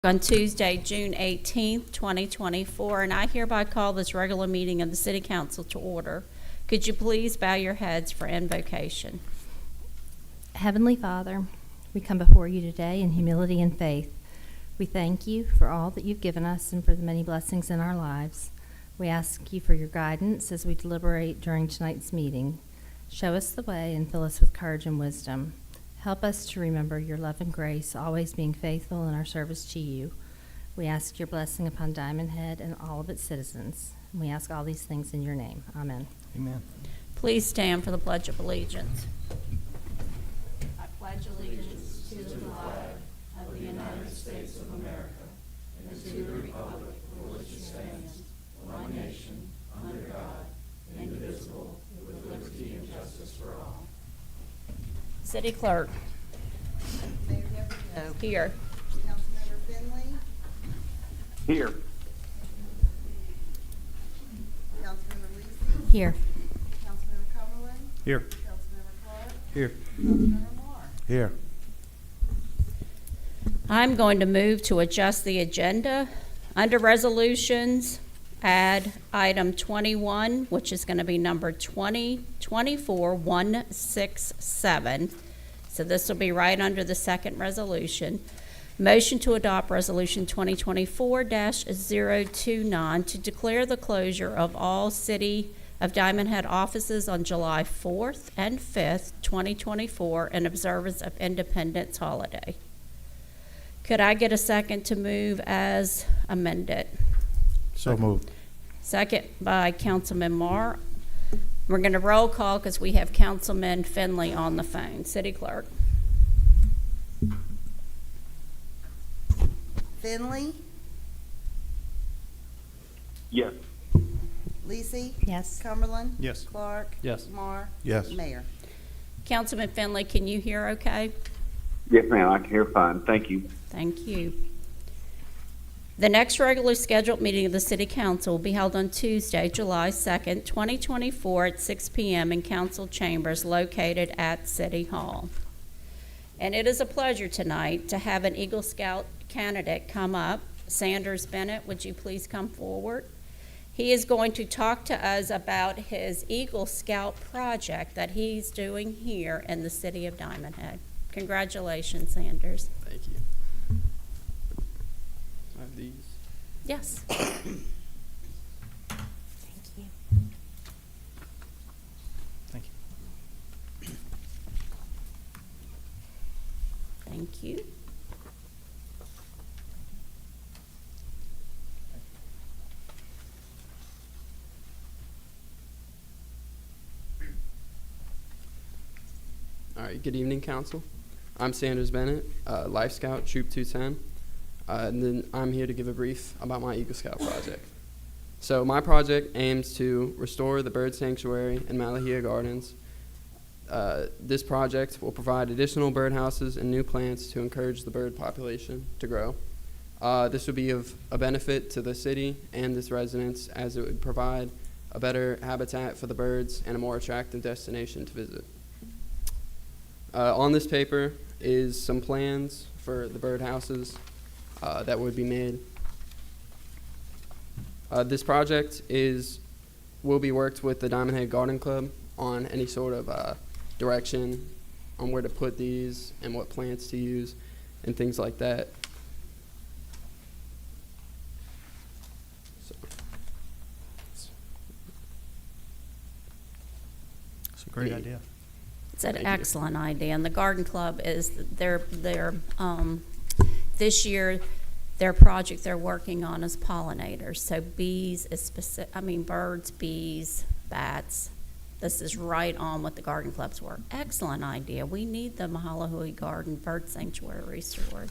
On Tuesday, June 18th, 2024, and I hereby call this regular meeting of the City Council to order. Could you please bow your heads for invocation? Heavenly Father, we come before you today in humility and faith. We thank you for all that you've given us and for the many blessings in our lives. We ask you for your guidance as we deliberate during tonight's meeting. Show us the way and fill us with courage and wisdom. Help us to remember your love and grace, always being faithful in our service to you. We ask your blessing upon Diamond Head and all of its citizens. And we ask all these things in your name. Amen. Amen. Please stand for the Pledge of Allegiance. I pledge allegiance to the flag of the United States of America and to the republic for which it stands, one nation, under God, indivisible, with liberty and justice for all. City Clerk. Mayor Devereaux. Here. Councilmember Finley. Here. Councilmember Lisi. Here. Councilmember Cumberland. Here. Councilmember Clark. Here. Councilmember Moore. Here. I'm going to move to adjust the agenda. Under resolutions, add item 21, which is going to be number 2024-167. So this will be right under the second resolution. Motion to adopt resolution 2024-029 to declare the closure of all City of Diamond Head offices on July 4th and 5th, 2024, in observance of Independence Holiday. Could I get a second to move as amended? So moved. Second by Councilman Marr. We're going to roll call because we have Councilman Finley on the phone. City Clerk. Finley. Yes. Lisi. Yes. Cumberland. Yes. Clark. Yes. Moore. Yes. Mayor. Councilman Finley, can you hear okay? Yes, ma'am. I can hear fine. Thank you. Thank you. The next regularly scheduled meeting of the City Council will be held on Tuesday, July 2nd, 2024 at 6 p.m. in Council Chambers located at City Hall. And it is a pleasure tonight to have an Eagle Scout candidate come up. Sanders Bennett, would you please come forward? He is going to talk to us about his Eagle Scout project that he's doing here in the city of Diamond Head. Congratulations, Sanders. Thank you. I have these. Yes. Thank you. Thank you. Thank you. All right, good evening, Council. I'm Sanders Bennett, Life Scout, Troop 210, and then I'm here to give a brief about my Eagle Scout project. So my project aims to restore the bird sanctuary in Malahia Gardens. This project will provide additional birdhouses and new plants to encourage the bird population to grow. This would be of a benefit to the city and its residents, as it would provide a better habitat for the birds and a more attractive destination to visit. On this paper is some plans for the birdhouses that would be made. This project will be worked with the Diamond Head Garden Club on any sort of direction on where to put these and what plants to use and things like that. So, It's a great Yeah. idea. It's an Thank you. excellent idea, and the Garden Club is this year their project they're working on is pollinators. So bees is specific. I mean birds, bees, bats. This is right on what the Garden Club's work. Excellent idea. We need the Mahalahui Garden Bird Sanctuary restored.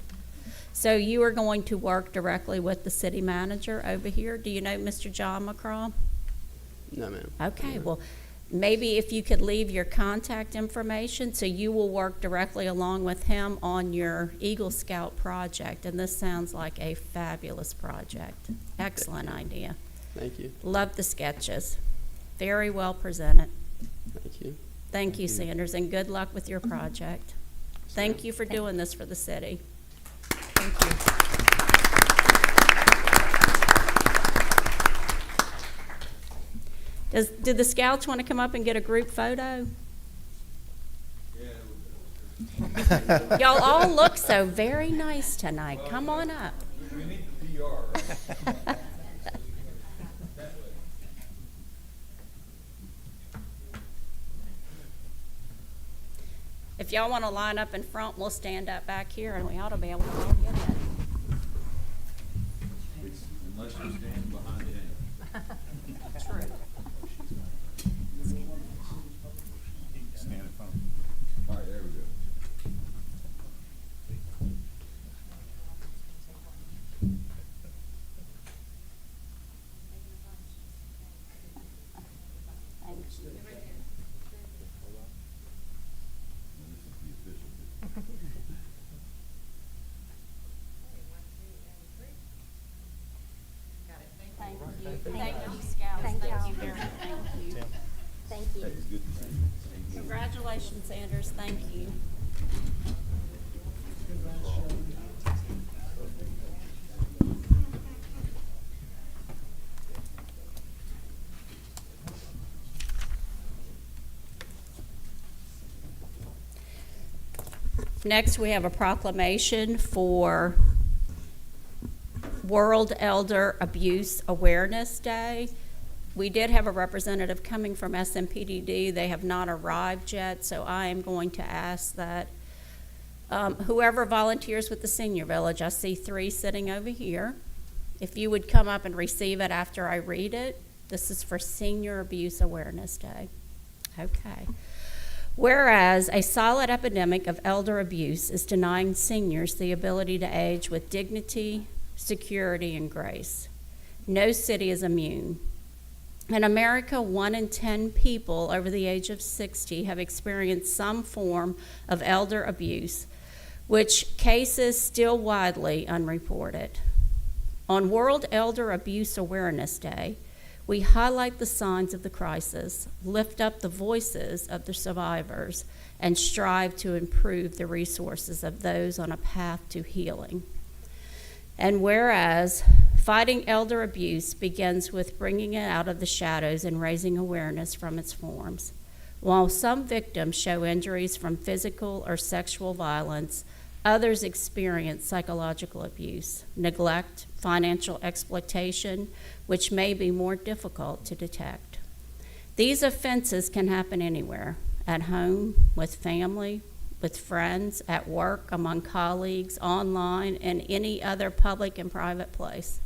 So you are going to work directly with the city manager over here. Do you know Mr. John McCraw? no, ma'am. Okay, well, maybe if you could leave your contact information, so you will work directly along with him on your Eagle Scout project, and this sounds like a fabulous project. Excellent idea. Thank you. Love the sketches. Very well presented. Thank you. Thank you, Sanders, and good luck with your project. Thank you for doing this for the city. Thank you. Did the scouts want to come up and get a group photo? Y'all all look so very nice tonight. Come on up. We need the PR. If y'all want to line up in front, we'll stand up back here, and we ought to be able to all get in. Unless you stand behind him. True. Stand in front. All right, there we go. Thank you, Scouts. Thank you very much. Thank you. Thank you. It's good to see you. Congratulations, Sanders. Thank you. Next, we have a proclamation for World Elder Abuse Awareness Day. We did have a representative coming from SMPDD. They have not arrived yet, so I am going to ask that whoever volunteers with the Senior Village, I see 3 sitting over here, if you would come up and receive it after I read it. This is for Senior Abuse Awareness Day. Okay. Whereas a solid epidemic of elder abuse is denying seniors the ability to age with dignity, security, and grace. No city is immune. In America, 1 in 10 people over the age of 60 have experienced some form of elder abuse, which cases still widely unreported. On World Elder Abuse Awareness Day, we highlight the signs of the crisis, lift up the voices of the survivors, and strive to improve the resources of those on a path to healing. And whereas fighting elder abuse begins with bringing it out of the shadows and raising awareness from its forms. While some victims show injuries from physical or sexual violence, others experience psychological abuse, neglect, financial exploitation, which may be more difficult to detect. These offenses can happen anywhere, at home, with family, with friends, at work, among colleagues, online, and any other public and private place.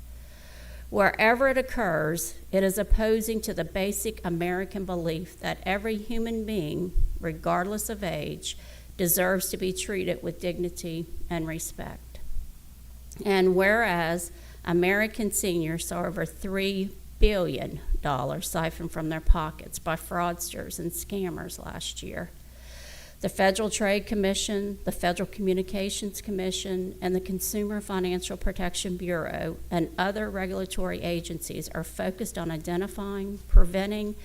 Wherever it occurs, it is opposing to the basic American belief that every human being, regardless of age, deserves to be treated with dignity and respect. And whereas American seniors saw over $3 billion siphoned from their pockets by fraudsters and scammers last year, the Federal Trade Commission, the Federal Communications Commission, and the Consumer Financial Protection Bureau and other regulatory agencies are focused on identifying, preventing,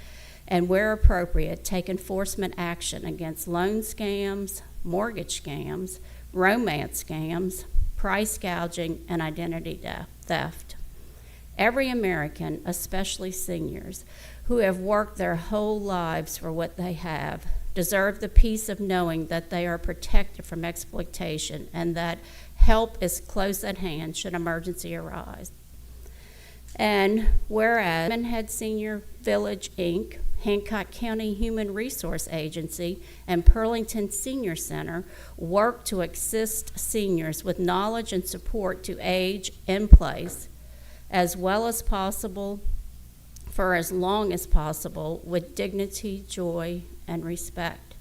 and where appropriate, take enforcement action against loan scams, mortgage scams, romance scams, price gouging, and identity theft. Every American, especially seniors, who have worked their whole lives for what they have, deserve the peace of knowing that they are protected from exploitation and that help is close at hand should emergency arise. And whereas Diamond Senior Village, Inc., Hancock County Human Resource Agency, and Pearlington Senior Center work to assist seniors with knowledge and support to age in place as well as possible for as long as possible with dignity, joy, and respect.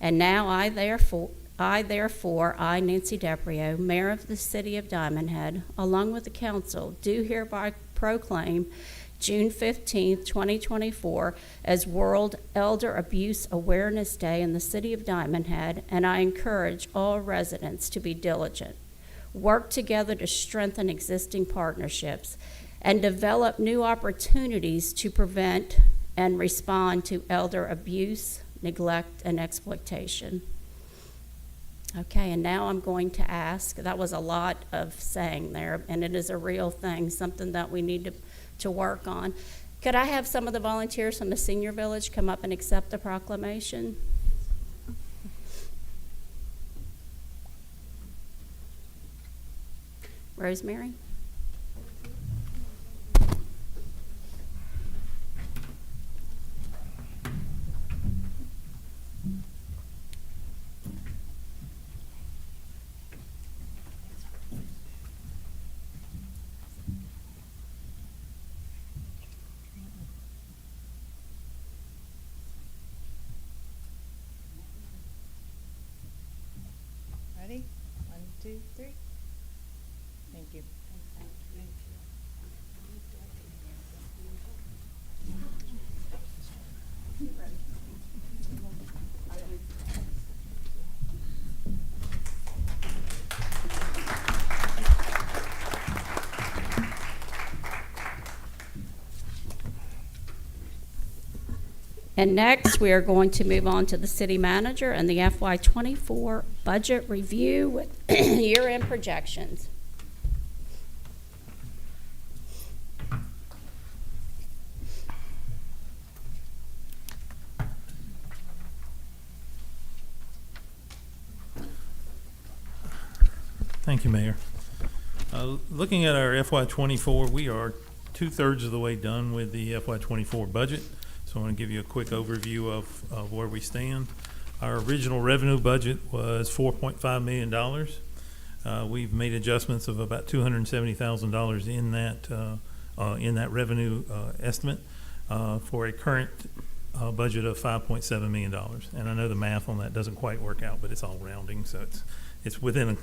And now I, therefore, Nancy DePrio, Mayor of the City of Diamond Head, along with the council, do hereby proclaim June 15th, 2024 as World Elder Abuse Awareness Day in the City of Diamond Head, and I encourage all residents to be diligent, work together to strengthen existing partnerships, and develop new opportunities to prevent and respond to elder abuse, neglect, and exploitation. Okay, and now I'm going to ask, that was a lot of saying there, and it is a real thing, something that we need to work on. Could I have some of the volunteers from the senior village come up and accept the proclamation? Rosemary? Ready? 1, 2, 3. Thank you. And next, we are going to move on to the city manager and the FY24 budget review with year-end projections. Thank you, Mayor. Looking at our FY24, we are 2/3 of the way done with the FY24 budget. So I want to give you a quick overview of where we stand. Our original revenue budget was $4.5 million. We've made adjustments of about $270,000 in that revenue estimate for a current budget of $5.7 million. And I know the math on that doesn't quite work out, but it's all rounding, so it's within a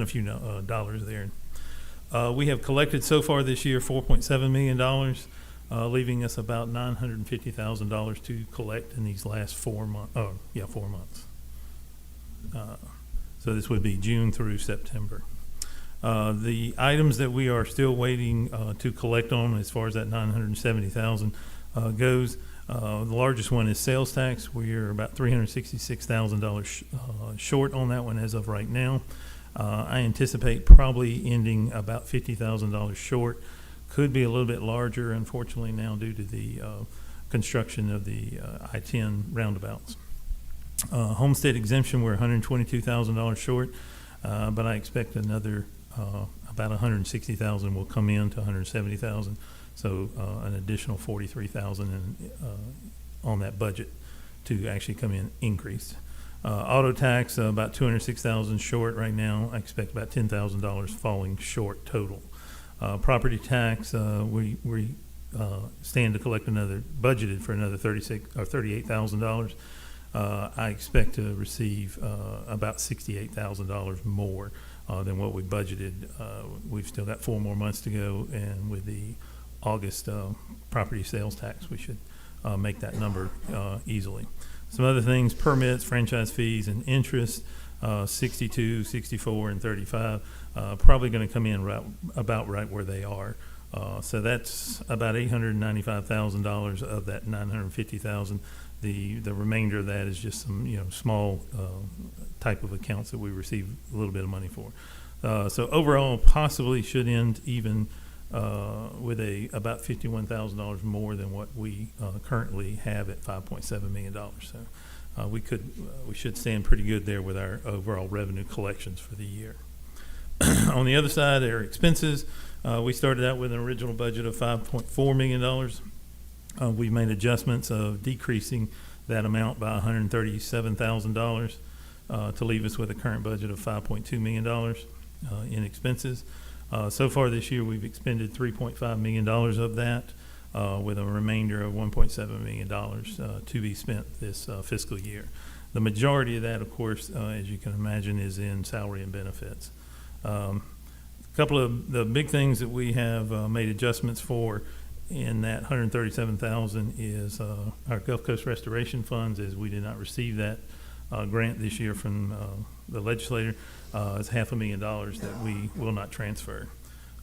few dollars there. We have collected so far this year $4.7 million, leaving us about $950,000 to collect in these last 4 months. 4 months. So this would be June through September. The items that we are still waiting to collect on, as far as that $970,000 goes, the largest one is sales tax. We are about $366,000 short on that one as of right now. I anticipate probably ending about $50,000 short. Could be a little bit larger, unfortunately, now due to the construction of the I-10 roundabouts. Homestead exemption, we're $122,000 short, but I expect another about $160,000 will come in to $170,000. So an additional $43,000 on that budget to actually come in increased. Auto tax, about $206,000 short right now. I expect about $10,000 falling short total. Property tax, we stand to collect budgeted for another $38,000. I expect to receive about $68,000 more than what we budgeted. We've still got 4 more months to go, and with the August property sales tax, we should make that number easily. Some other things: permits, franchise fees, and interest, 62, 64, and 35, probably going to come in about right where they are. So that's about $895,000 of that $950,000. The remainder of that is just some small type of accounts that we receive a little bit of money for. So overall, possibly should end even with about $51,000 more than what we currently have at $5.7 million. So we should stand pretty good there with our overall revenue collections for the year. On the other side, our expenses, we started out with an original budget of $5.4 million. We've made adjustments of decreasing that amount by $137,000 to leave us with a current budget of $5.2 million in expenses. So far this year, we've expended $3.5 million of that, with a remainder of $1.7 million to be spent this fiscal year. The majority of that, of course, as you can imagine, is in salary and benefits. A couple of the big things that we have made adjustments for in that $137,000 is our Gulf Coast Restoration Funds, as we did not receive that grant this year from the legislator. It's $500,000 that we will not transfer.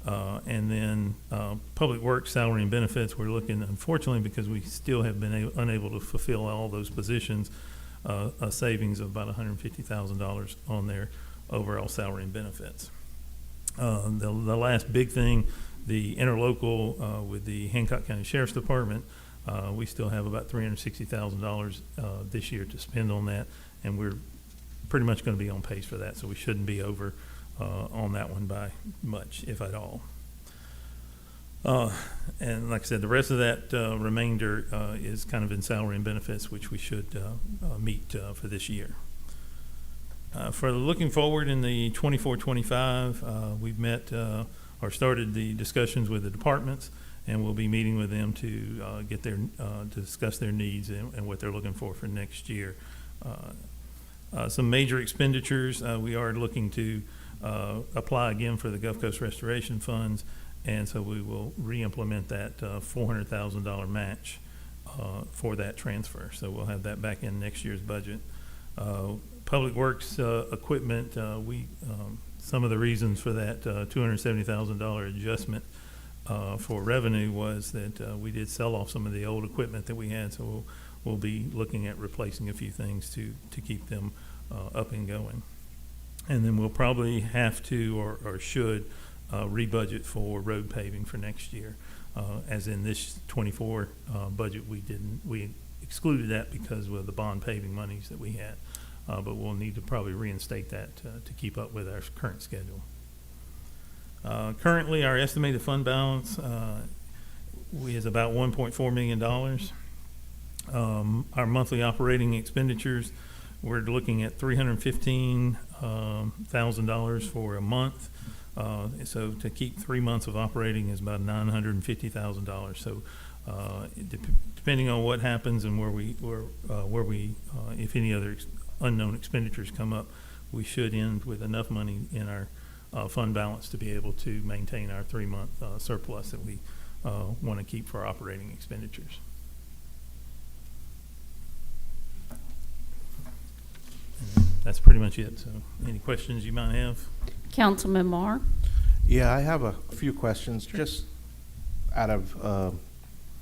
And then Public Works salary and benefits, we're looking, unfortunately, because we still have been unable to fulfill all those positions, a savings of about $150,000 on their overall salary and benefits. The last big thing the interlocal with the Hancock County Sheriff's Department, we still have about $360,000 this year to spend on that, and we're pretty much going to be on pace for that, so we shouldn't be over on that one by much, if at all. And like I said, the rest of that remainder is kind of in salary and benefits, which we should meet for this year. For looking forward in the 24-25, we've met or started the discussions with the departments, and we'll be meeting with them to get their to discuss their needs and what they're looking for next year. Some major expenditures, we are looking to apply again for the Gulf Coast Restoration Funds, and so we will re-implement that $400,000 match for that transfer. So we'll have that back in next year's budget. Public Works equipment, some of the reasons for that $270,000 adjustment for revenue was that we did sell off some of the old equipment that we had, so we'll be looking at replacing a few things to keep them up and going. And then we'll probably have to or should re-budget for road paving for next year. As in this 24 budget, we excluded that because of the bond paving monies that we had. But we'll need to probably reinstate that to keep up with our current schedule. Currently, our estimated fund balance is about $1.4 million. Our monthly operating expenditures, we're looking at $315,000 for a month. So to keep 3 months of operating is about $950,000. So depending on what happens and where we if any other unknown expenditures come up, we should end with enough money in our fund balance to be able to maintain our 3-month surplus that we want to keep for operating expenditures. And that's pretty much it. So any questions you might have? Councilman Marr? Yeah, I have a few questions, just out of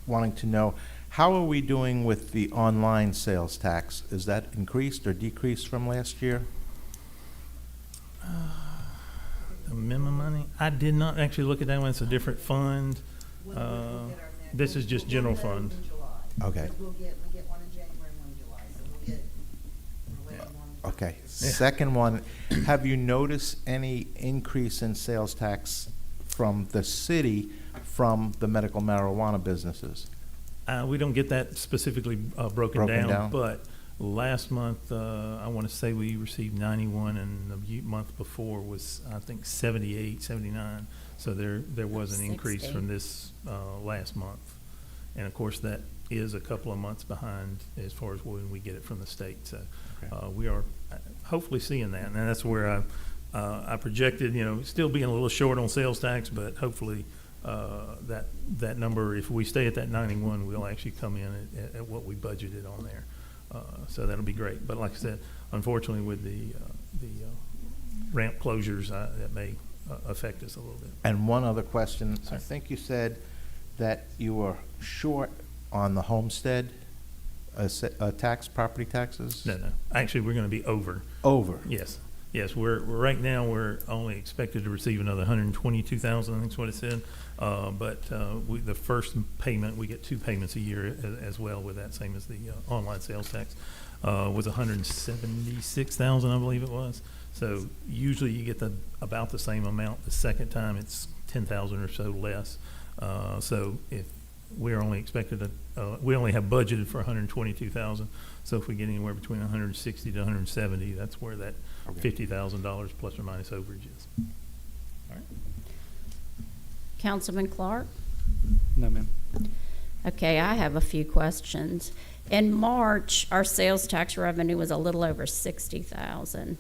wanting to know, how are we doing with the online sales tax? Is that increased or decreased from last year? The minimum money? I did not actually look at that one. It's a different fund. This is just general fund. Okay. We get one in January and one in July, so we're waiting on. Okay. Second one, have you noticed any increase in sales tax from the city from the medical marijuana businesses? We don't get that specifically broken Broken down, down. but last month, I want to say we received 91, and the month before was, I think, 78, 79. So there was an increase 60. from this last month. And of course, that is a couple of months behind as far as when we get it from the state. So we are hopefully seeing that. And that's where I projected, still being a little short on sales tax, but hopefully that number, if we stay at that 91, we'll actually come in at what we budgeted on there. So that'll be great. But like I said, unfortunately, with the ramp closures, that may affect us a little bit. And one other question, I Sure. think you said that you were short on the homestead tax, property taxes? No. Actually, we're going to be over. Over. Yes. We're right now. We're only expected to receive another 122,000. I think is what it said. But the first payment, we get 2 payments a year as well with that, same as the online sales tax, was 176,000, I believe it was. So usually you get about the same amount. The second time it's 10,000 or so less. So if we're only expected we only have budgeted for 122,000. So if we get anywhere between 160 to 170, that's where that $50,000 plus or minus overage is. All right. Councilman Clark? No, ma'am. Okay, I have a few questions. In March, our sales tax revenue was a little over 60,000.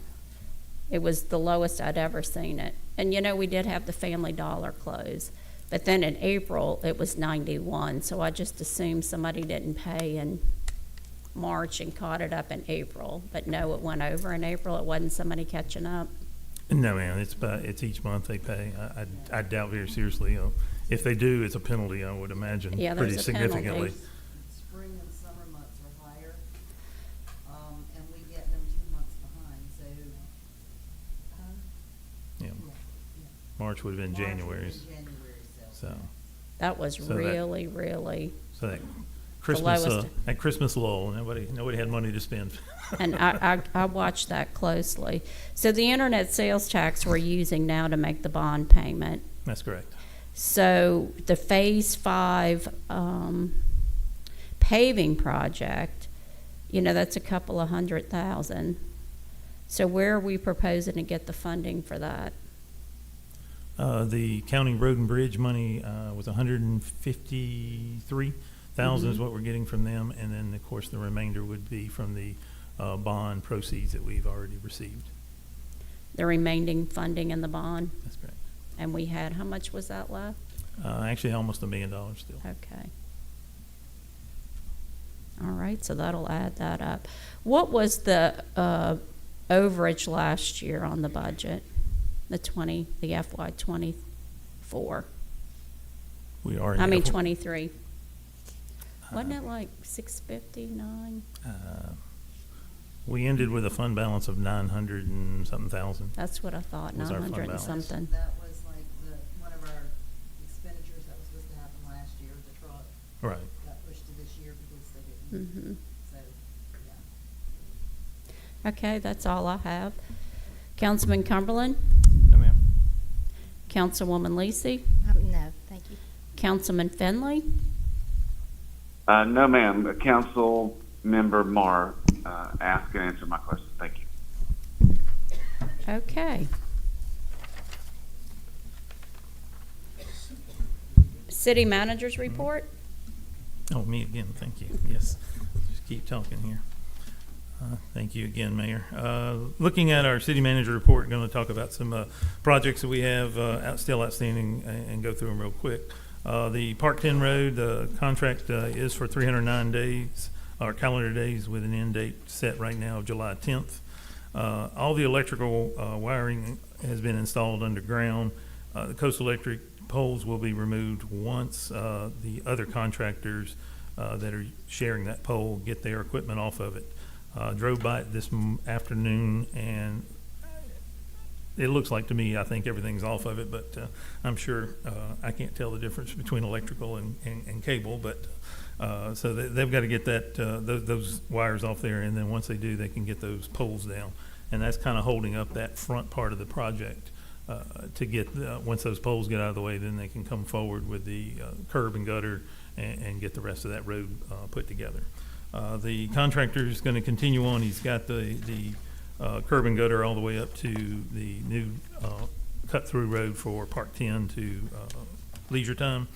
It was the lowest I'd ever seen it. And we did have the Family Dollar close. But then in April, it was 91. So I just assumed somebody didn't pay in March and caught it up in April. But no, it went over in April. It wasn't somebody catching up. No, ma'am. It's each month they pay. I doubt very seriously. If they do, it's a penalty. I would imagine Yeah, pretty there's a penalty. significantly. Spring and summer months are higher, and we get them 2 months behind, so. Yeah. Yeah. March would have been March would have January's. been January's sales So, That was So that- really, really, so that Christmas, lowest. that Christmas lull, nobody had money to spend. and I watched that closely. So the internet sales tax we're using now to make the bond payment. That's correct. So the Phase 5 paving project, that's a couple of $100,000. So where are we proposing to get the funding for that? The county road and bridge money was $153,000 is what we're getting from them, and then of course the remainder would be from the bond proceeds that we've already received. The remaining funding in the bond? That's correct. And we had, how much was that left? Actually, almost $1 million still. Okay. All right, so that'll add that up. What was the overage last year on the budget? The FY '24? We are. 23. Wasn't it like 659? We ended with a fund balance of 900 and something thousand. That's what I thought, Was our fund 900 and balance. something. That was like one of our expenditures that was supposed to happen last year, the truck Right. got pushed to this year because they didn't, Mm-hmm. so, yeah. Okay, that's all I have. Councilman Cumberland? No, ma'am. Councilwoman Lisi? No, thank you. Councilman Finley? No, ma'am. Council Member Marr asked and answered my question. Thank you. Okay. City Managers Report? Oh, me again, thank you. Yes, just keep talking here. Thank you again, Mayor. Looking at our city manager report, going to talk about some projects that we have still outstanding and go through them real quick. The Park 10 Road, the contract is for 309 days, or calendar days, with an end date set right now of July 10th. All the electrical wiring has been installed underground. The Coastal Electric poles will be removed once the other contractors that are sharing that pole get their equipment off of it. Drove by it this afternoon, and it looks like to me, I think everything's off of it, but I'm sure I can't tell the difference between electrical and cable, but so they've got to get that those wires off there, and then once they do, they can get those poles down, and that's kind of holding up that front part of the project to get once those poles get out of the way, then they can come forward with the curb and gutter and get the rest of that road put together. The contractor is going to continue on. He's got the curb and gutter all the way up to the new cut-through road for Park 10 to Leisure Time,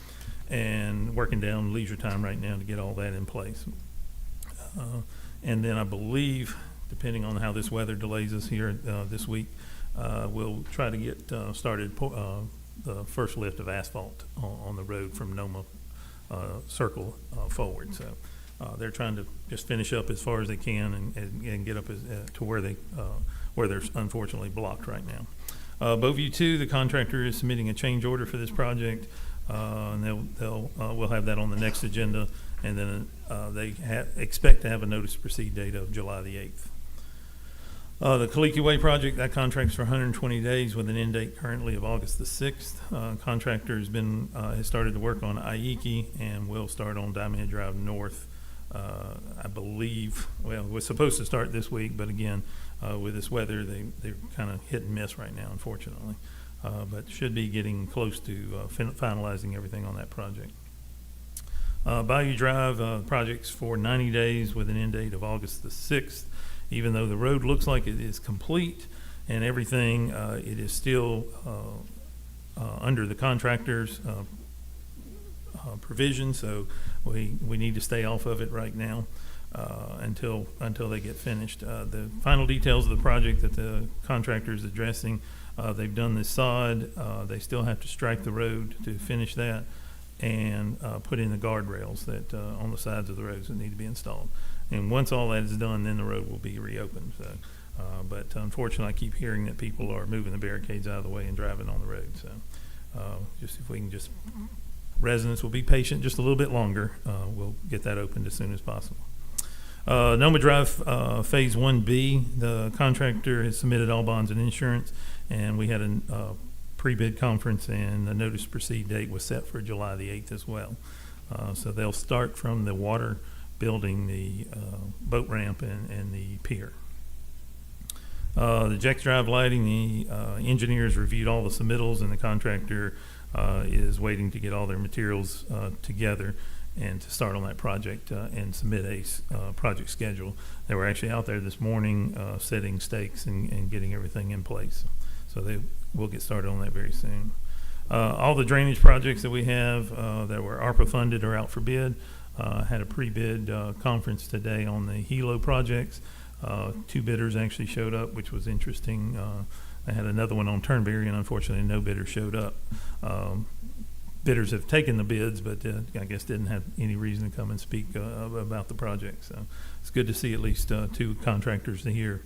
and working down Leisure Time right now to get all that in place. And then I believe, depending on how this weather delays us here this week, we'll try to get started the first lift of asphalt on the road from Noma Circle forward. So they're trying to just finish up as far as they can and get up to where they're unfortunately blocked right now. Bowview 2, the contractor is submitting a change order for this project, and we'll have that on the next agenda, and then they expect to have a notice to proceed date of July the 8th. The Kaliki Way project, that contract's for 120 days with an end date currently of August the 6th. Contractor has started to work on Aiki and will start on Diamond Drive North. I believe, well, it was supposed to start this week, but again, with this weather, they're kind of hit and miss right now, unfortunately. But should be getting close to finalizing everything on that project. Bayou Drive project's for 90 days with an end date of August the 6th. Even though the road looks like it is complete and everything, it is still under the contractor's provision, so we need to stay off of it right now until they get finished. The final details of the project that the contractor is addressing, they've done the sod, they still have to strike the road to finish that, and put in the guardrails that on the sides of the roads that need to be installed. And once all that is done, then the road will be reopened. So, but unfortunately, I keep hearing that people are moving the barricades out of the way and driving on the road. So, just if we can residents will be patient just a little bit longer, we'll get that opened as soon as possible. Noma Drive Phase 1B, the contractor has submitted all bonds and insurance, and we had a pre-bid conference, and the notice to proceed date was set for July the 8th as well. So they'll start from the water building, the boat ramp, and the pier. The Jex Drive lighting, the engineers reviewed all the submittals, and the contractor is waiting to get all their materials together and to start on that project and submit a project schedule. They were actually out there this morning setting stakes and getting everything in place. So they will get started on that very soon. All the drainage projects that we have that were ARPA funded are out for bid. Had a pre-bid conference today on the Hilo projects. 2 bidders actually showed up, which was interesting. I had another one on Turnberry, and unfortunately no bidder showed up. Bidders have taken the bids, but I guess didn't have any reason to come and speak about the project. So it's good to see at least 2 contractors here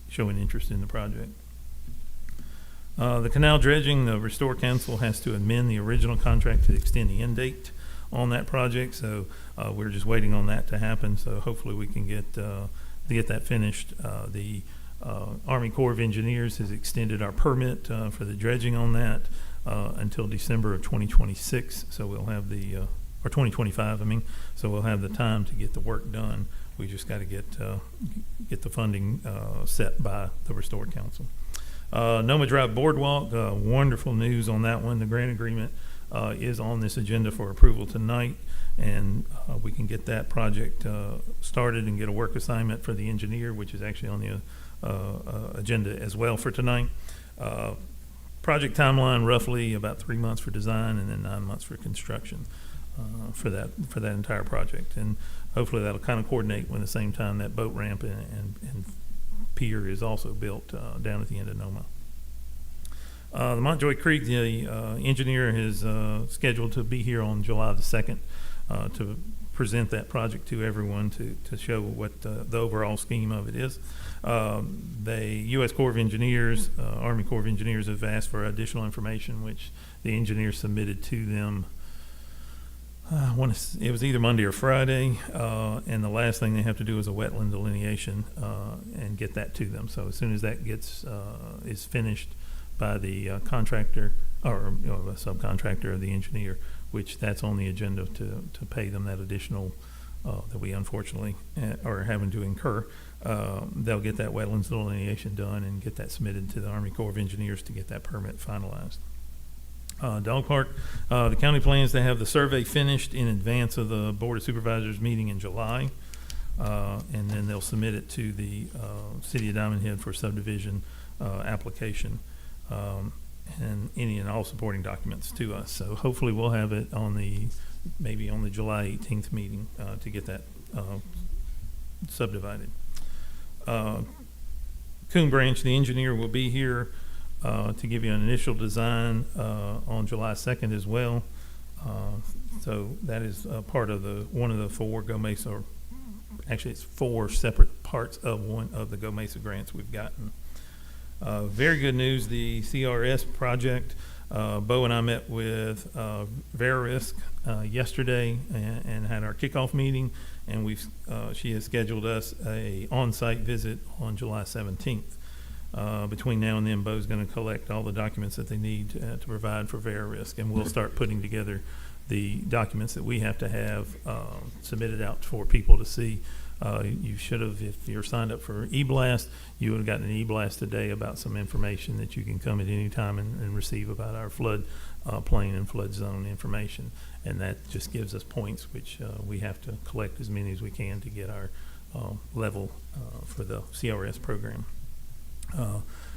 showing interest in the project. The canal dredging, the Restore Council has to amend the original contract to extend the end date on that project. So we're just waiting on that to happen. So hopefully we can get that finished. The Army Corps of Engineers has extended our permit for the dredging on that until December of 2026. So we'll have or 2025, I mean. So we'll have the time to get the work done. We just got to get the funding set by the Restore Council. Noma Drive Boardwalk, wonderful news on that one. The grant agreement is on this agenda for approval tonight, and we can get that project started and get a work assignment for the engineer, which is actually on the agenda as well for tonight. Project timeline, roughly about 3 months for design and then 9 months for construction for that entire project. And hopefully that'll kind of coordinate when at the same time that boat ramp and pier is also built down at the end of Noma. The Montjoy Creek, the engineer is scheduled to be here on July the 2nd to present that project to everyone to show what the overall scheme of it is. The U.S. Corps of Engineers, Army Corps of Engineers have asked for additional information, which the engineers submitted to them. It was either Monday or Friday, and the last thing they have to do is a wetland delineation and get that to them. So as soon as that is finished by the contractor or a subcontractor of the engineer, which that's on the agenda to pay them that additional that we unfortunately are having to incur, they'll get that wetlands delineation done and get that submitted to the Army Corps of Engineers to get that permit finalized. Dog Park, the county plans to have the survey finished in advance of the Board of Supervisors meeting in July, and then they'll submit it to the City of Diamond Head for subdivision application, and any and all supporting documents to us. So hopefully we'll have it maybe on the July 18th meeting to get that subdivided. Coon Branch, the engineer, will be here to give you an initial design on July 2nd as well. So that is part of one of the 4 Go Mesa, or actually it's 4 separate parts of one of the Go Mesa grants we've gotten. Very good news, the CRS project. Bo and I met with Verisk yesterday and had our kickoff meeting, and she has scheduled us a on-site visit on July 17th. Between now and then, Bo's going to collect all the documents that they need to provide for Verisk, and we'll start putting together the documents that we have to have submitted out for people to see. You should have, if you're signed up for eBlast, you would have gotten an eBlast today about some information that you can come at any time and receive about our flood plain and flood zone information. And that just gives us points, which we have to collect as many as we can to get our level for the CRS program.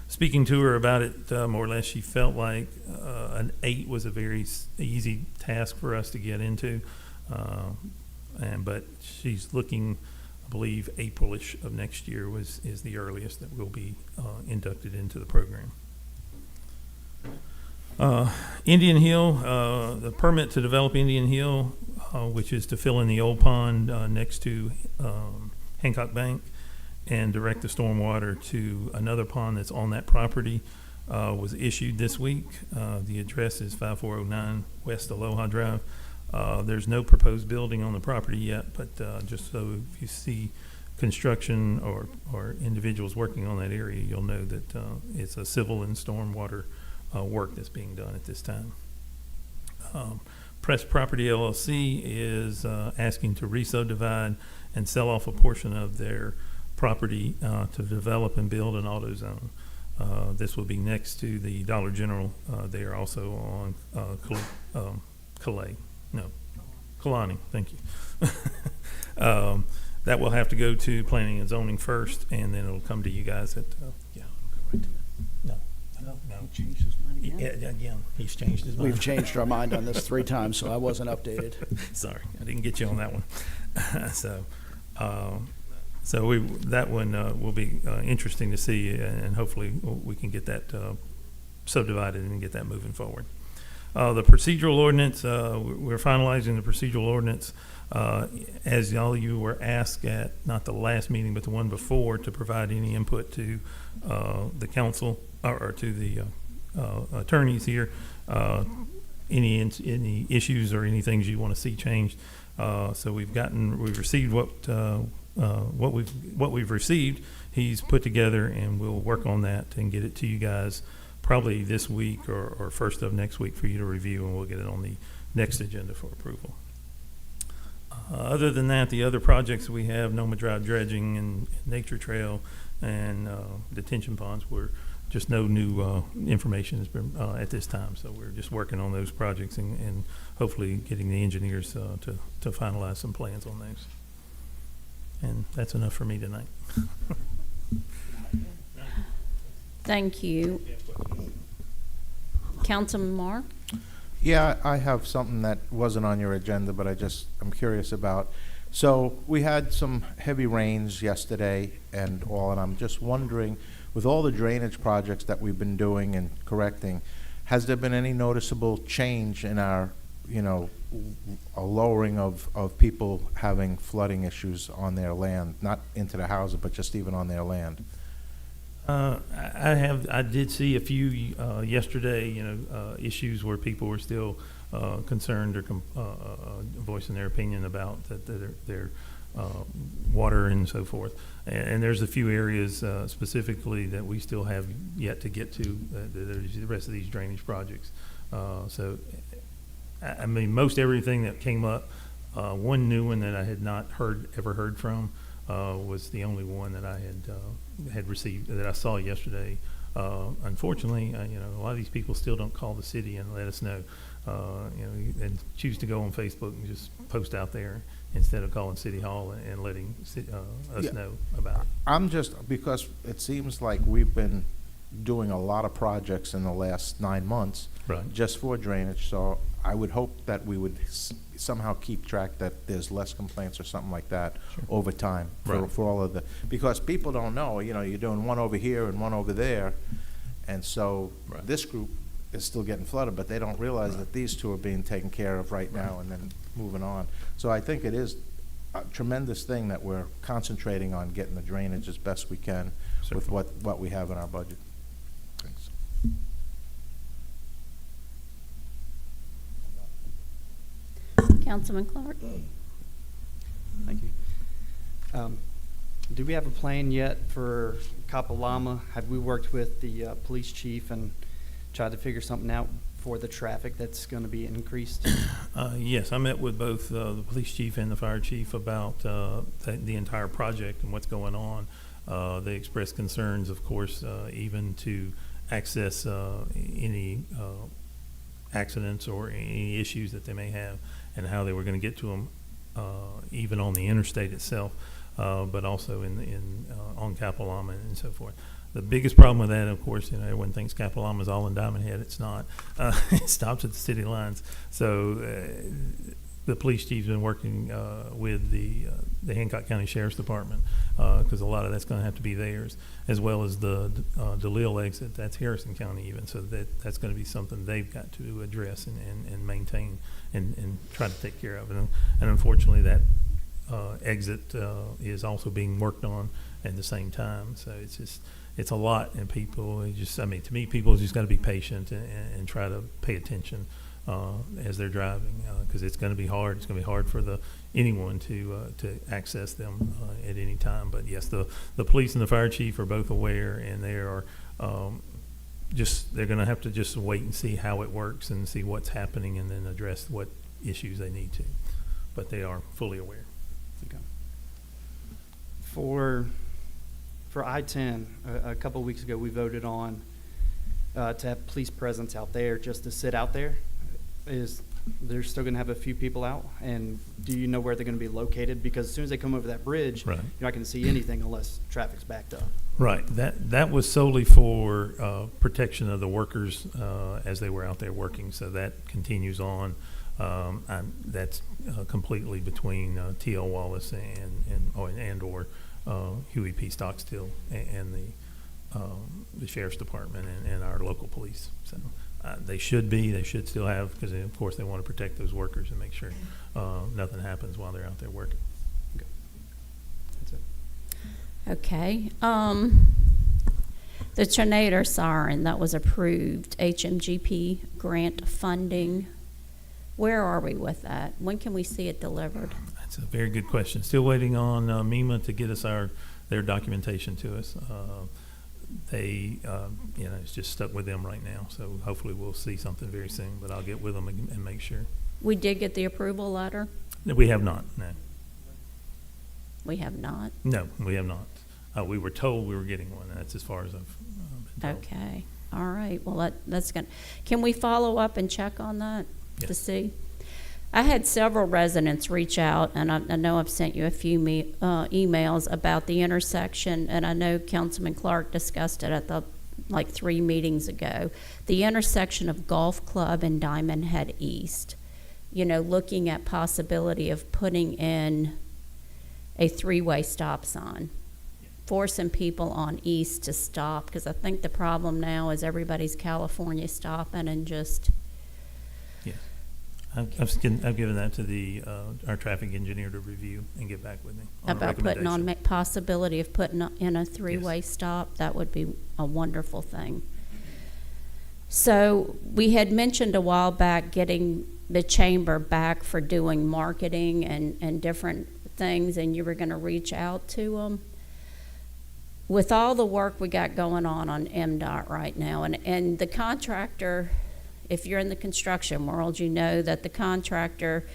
Speaking to her about it, more or less, she felt like an 8 was a very easy task for us to get into, but she's looking, I believe, April-ish of next year is the earliest that we'll be inducted into the program. Indian Hill, the permit to develop Indian Hill, which is to fill in the old pond next to Hancock Bank and direct the stormwater to another pond that's on that property, was issued this week. The address is 5409 West Aloha Drive. There's no proposed building on the property yet, but just so if you see construction or individuals working on that area, you'll know that it's a civil and stormwater work that's being done at this time. Press Property LLC is asking to re-subdivide and sell off a portion of their property to develop and build an auto zone. This will be next to the Dollar General. They are also on Kalani, thank you. That will have to go to Planning and Zoning first, and then it'll come to you guys at, yeah, I'll go right to that. No. He changed his mind again. Yeah, again, he's changed his mind. We've changed our mind on this 3 times, so I wasn't updated. Sorry, I didn't get you on that one. That one will be interesting to see, and hopefully we can get that subdivided and get that moving forward. The procedural ordinance, we're finalizing the procedural ordinance. As all of you were asked at, not the last meeting, but the one before, to provide any input to the council or to the attorneys here, any issues or any things you want to see changed. So we've received what we've received. He's put together, and we'll work on that and get it to you guys probably this week or first of next week for you to review, and we'll get it on the next agenda for approval. Other than that, the other projects we have, Noma Drive dredging and Nature Trail and detention ponds, were just no new information has been at this time. So we're just working on those projects and hopefully getting the engineers to finalize some plans on those. And that's enough for me tonight. Thank you. Councilman Marr? Yeah, I have something that wasn't on your agenda, but I'm curious about. So we had some heavy rains yesterday and all, and I'm just wondering, with all the drainage projects that we've been doing and correcting, has there been any noticeable change in our, a lowering of people having flooding issues on their land, not into the houses, but just even on their land? I did see a few yesterday, issues where people were still concerned or voicing their opinion about their water and so forth. And there's a few areas specifically that we still have yet to get to, the rest of these drainage projects. So, I mean, most everything that came up, one new one that I had not ever heard from, was the only one that I had received, that I saw yesterday. Unfortunately, a lot of these people still don't call the city and let us know, and choose to go on Facebook and just post out there instead of calling City Hall and letting us know about it. I'm just, because it seems like we've been doing a lot of projects in the last 9 months, Right. just for drainage, so I would hope that we would somehow keep track that there's less complaints or something like that over time Right. for all of the, because people don't know, you're doing one over here and one over there, and so Right. this group is still getting flooded, but they don't realize that these two are being taken care of right now and then moving on. So I think it is a tremendous thing that we're concentrating on getting the drainage as best we can with Certainly. what we have in our budget. Thanks. Councilman Clark? Thank you. Do we have a plan yet for Kapalama? Have we worked with the police chief and tried to figure something out for the traffic that's going to be increased? Yes, I met with both the police chief and the fire chief about the entire project and what's going on. They expressed concerns, of course, even to access any accidents or any issues that they may have, and how they were going to get to them, even on the interstate itself, but also on Kapalama and so forth. The biggest problem with that, of course, everyone thinks Kapalama is all in Diamond Head. It's not. It stops at the city lines. So the police chief's been working with the Hancock County Sheriff's Department, because a lot of that's going to have to be theirs, as well as the DeLille exit. That's Harrison County even. So that's going to be something they've got to address and maintain and try to take care of. And unfortunately, that exit is also being worked on at the same time. So it's a lot, and people to me, people just got to be patient and try to pay attention as they're driving, because it's going to be hard. It's going to be hard for anyone to access them at any time. But yes, the police and the fire chief are both aware, and they are they're gonna have to just wait and see how it works and see what's happening and then address what issues they need to. But they are fully aware. Okay. For I-10, a couple of weeks ago, we voted on to have police presence out there, just to sit out there. They're still going to have a few people out, and do you know where they're going to be located? Because as soon as they come over that bridge, Right. you're not going to see anything unless traffic's backed up. Right. That was solely for protection of the workers as they were out there working. So that continues on. That's completely between T.L. Wallace and or Huey P. Stockstill and the sheriff's department and our local police. So they should still have, because of course they want to protect those workers and make sure nothing happens while they're out there working. Okay. That's it. Okay. The tornado siren that was approved, HMGP grant funding, where are we with that? When can we see it delivered? That's a very good question. Still waiting on MEMA to get us their documentation to us. They, it's just stuck with them right now. So hopefully we'll see something very soon, but I'll get with them and make sure. We did get the approval letter? We have not, no. We have not? No, we have not. We were told we were getting one. That's as far as I've been told. Okay. All right. Well, that's good. Can we follow up and check on that to Yes. see? I had several residents reach out, and I know I've sent you a few emails about the intersection, and I know Councilman Clark discussed it at 3 meetings ago. The intersection of Golf Club and Diamond Head East. Looking at possibility of putting in a 3-way stop sign, forcing people on East to stop, because I think the problem now is everybody's California stopping and just. Yes. I've given that to our traffic engineer to review and get back with me on a About putting on recommendation. possibility of putting in a 3-way stop, that would be a wonderful thing. So we had mentioned a while back getting the chamber back for doing marketing and different things, and you were going to reach out to them. With all the work we got going on MDOT right now, and the contractor, if you're in the construction world, you know that the contractor,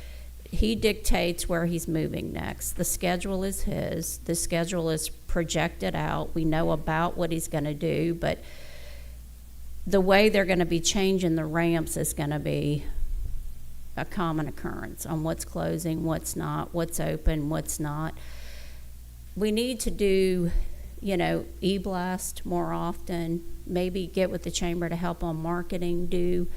he dictates where he's moving next. The schedule is his. The schedule is projected out. We know about what he's going to do, but the way they're going to be changing the ramps is going to be a common occurrence on what's closing, what's not, what's open, what's not. We need to do, e-blast more often, maybe get with the chamber to help on marketing,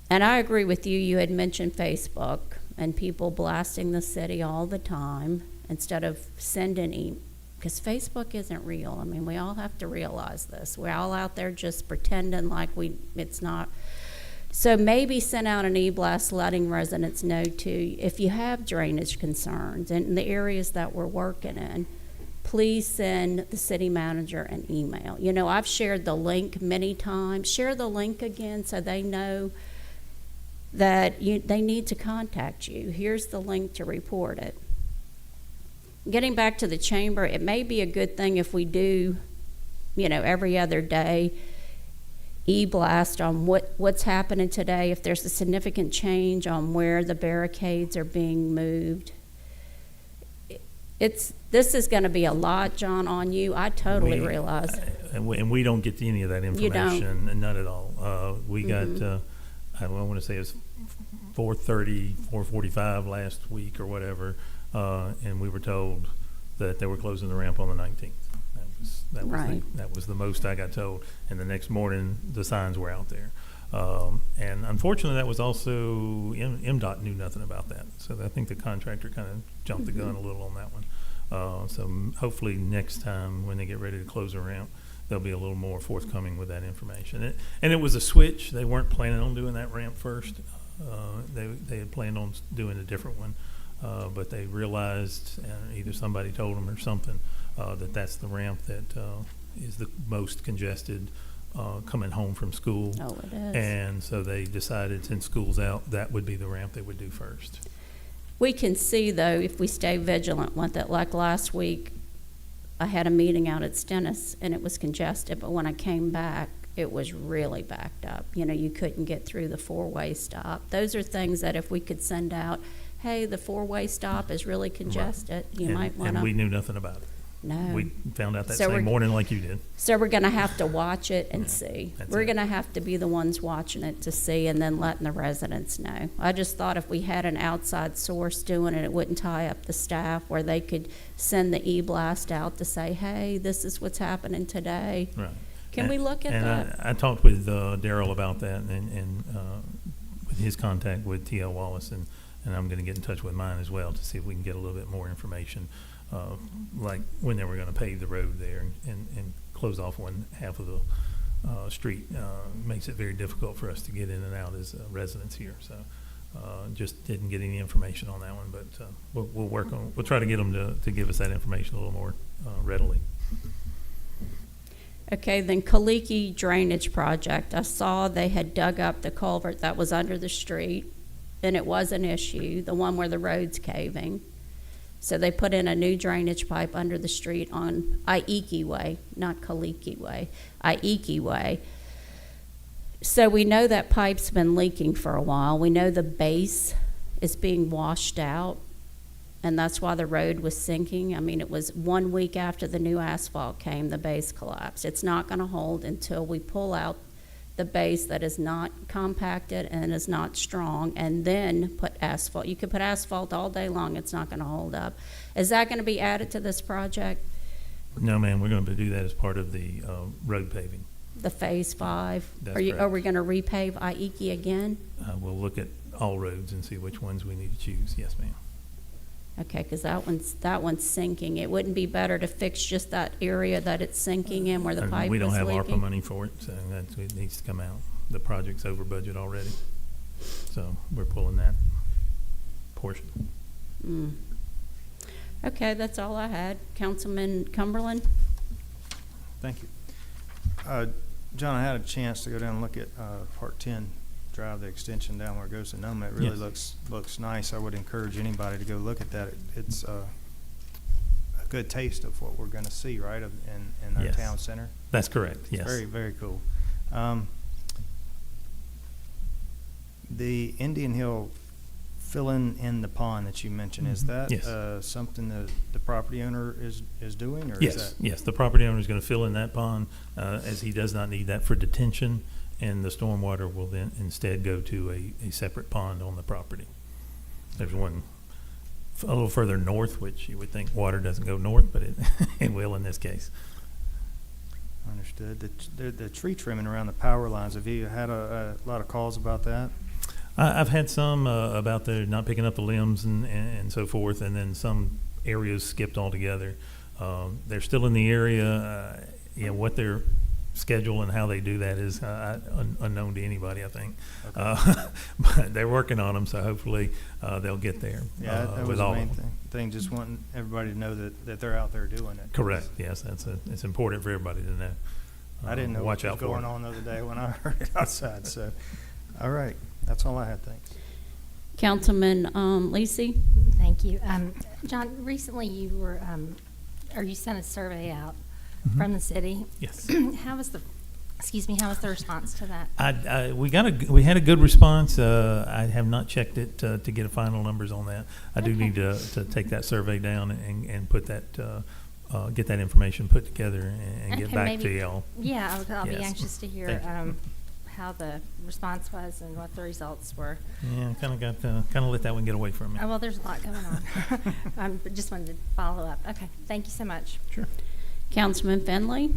and I agree with you, you had mentioned Facebook and people blasting the city all the time instead of sending because Facebook isn't real. I mean, we all have to realize this. We're all out there just pretending like it's not. So maybe send out an e-blast letting residents know too, if you have drainage concerns in the areas that we're working in, please send the city manager an email. I've shared the link many times. Share the link again so they know that they need to contact you. Here's the link to report it. Getting back to the chamber, it may be a good thing if we do, every other day, e-blast on what's happening today, if there's a significant change on where the barricades are being moved. This is going to be a lot, John, on you. I totally realize. And we don't get any of that information, none at all. We got, I want to say it was 4:30, 4:45 last week or whatever, and we were told that they were closing the ramp on the 19th. That was the most I got told. And the next morning, the signs were out there. And unfortunately, that was also, MDOT knew nothing about that. So I think the contractor kind of jumped the gun a little on that one. So hopefully next time when they get ready to close the ramp, they'll be a little more forthcoming with that information. And it was a switch. They weren't planning on doing that ramp first. They had planned on doing a different one. But they realized, either somebody told them or something, that's the ramp that is the most congested coming home from school. Oh, it is. And so they decided, since school's out, that would be the ramp they would do first. We can see, though, if we stay vigilant with it. Like last week, I had a meeting out at Stennis, and it was congested, but when I came back, it was really backed up. You know, you couldn't get through the four-way stop. Those are things that if we could send out, hey, the four-way stop is really congested, you And- might want And we to, knew nothing about it. no. We found out that So we're- same morning like you did. So we're gonna have to watch it and Yeah, see. that's We're it. gonna have to be the ones watching it to see and then letting the residents know. I just thought if we had an outside source doing it, it wouldn't tie up the staff where they could send the e-blast out to say, hey, this is what's happening today. Right. Can we look at that? And I talked with Daryl about that and with his contact with T.L. Wallace, and I'm going to get in touch with mine as well to see if we can get a little bit more information, like when they were going to pave the road there and close off one half of the street. Makes it very difficult for us to get in and out as residents here. So just didn't get any information on that one, but we'll work on. We'll try to get them to give us that information a little more readily. Okay, then Kaliki Drainage Project. I saw they had dug up the culvert that was under the street, and it was an issue, the one where the road's caving. So they put in a new drainage pipe under the street on Aiki Way, not Kaliki Way, Aiki Way. So we know that pipe's been leaking for a while. We know the base is being washed out, and that's why the road was sinking. I mean, it was 1 week after the new asphalt came, the base collapsed. It's not going to hold until we pull out the base that is not compacted and is not strong, and then put asphalt. You could put asphalt all day long, it's not going to hold up. Is that going to be added to this project, No, ma'am, we're going to do that as part of the road paving. the Phase 5? That's Are correct. we going to repave Aiki again? We'll look at all roads and see which ones we need to choose. Yes, ma'am. Okay, because that one's sinking. It wouldn't be better to fix just that area that it's sinking in where the And pipe we don't was have ARPA leaking? money for it, so it needs to come out. The project's over budget already, so we're pulling that portion. Mm. Okay, that's all I had. Councilman Cumberland? Thank you. John, I had a chance to go down and look at Part 10 Drive, the extension down where it goes to Noma. It really Yes. looks nice. I would encourage anybody to go look at that. It's a good taste of what we're going to see, right, in our Yes. town center. That's correct, yes. Very, very cool. The Indian Hill filling in the pond that you mentioned, is that Yes. something that the property owner is doing, or is Yes, that? yes, the property owner is going to fill in that pond, as he does not need that for detention, and the stormwater will then instead go to a separate pond on the property. There's one a little further north, which you would think water doesn't go north, but it, it will in this case. Understood. The tree trimming around the power lines, have you had a lot of calls about that? I've had some about the not picking up the limbs and so forth, and then some areas skipped altogether. They're still in the area. What their schedule and how they do that is unknown to anybody, I think. Okay. But they're working on them, so hopefully they'll get there. Yeah, that was with the all main of them. thing. Just wanting everybody to know that they're out there doing it. Correct. Yes, it's important for everybody to know. I didn't know Watch what out was for going it. on the other day when I heard it outside. So, all right, that's all I had. Thanks. Councilman Lisi? Thank you. John, recently you sent a survey out Mhm. from the city. Yes. How was the response to that? We had a good response. I have not checked it to get a final numbers on that. I do Okay. need to take that survey down and put that get that information put together and get Okay, back to maybe- y'all. Yeah, I'll be Yes. anxious to hear Thank you. how the response was and what the results were. Yeah, kind of let that one get away from me. Oh, well, there's a lot going on. But just wanted to follow up. Okay, thank you so much. Sure. Councilman Finley?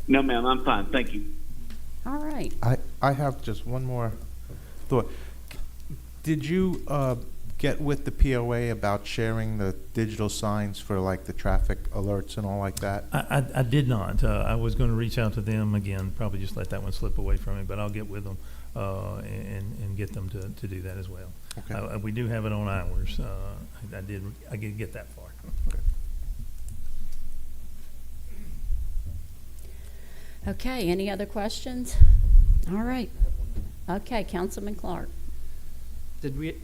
No, ma'am, I'm fine. Thank you. All right. I have just one more thought. Did you get with the POA about sharing the digital signs for like the traffic alerts and all like that? I did not. I was going to reach out to them again, probably just let that one slip away from me, but I'll get with them and get them to do that as well. Okay. We do have it on ours. I did get that far. Okay, any other questions? All right. Okay, Councilman Clark. Did you